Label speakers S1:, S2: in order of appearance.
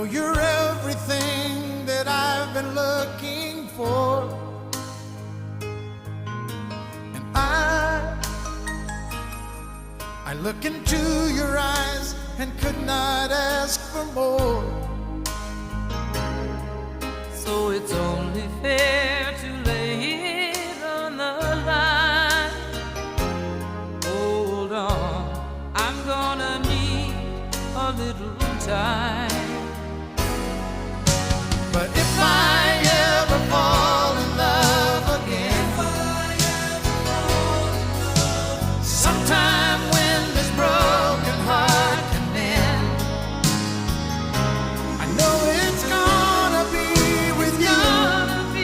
S1: know you're everything that I've been looking for, and I look into your eyes and could not ask for more.
S2: So it's only fair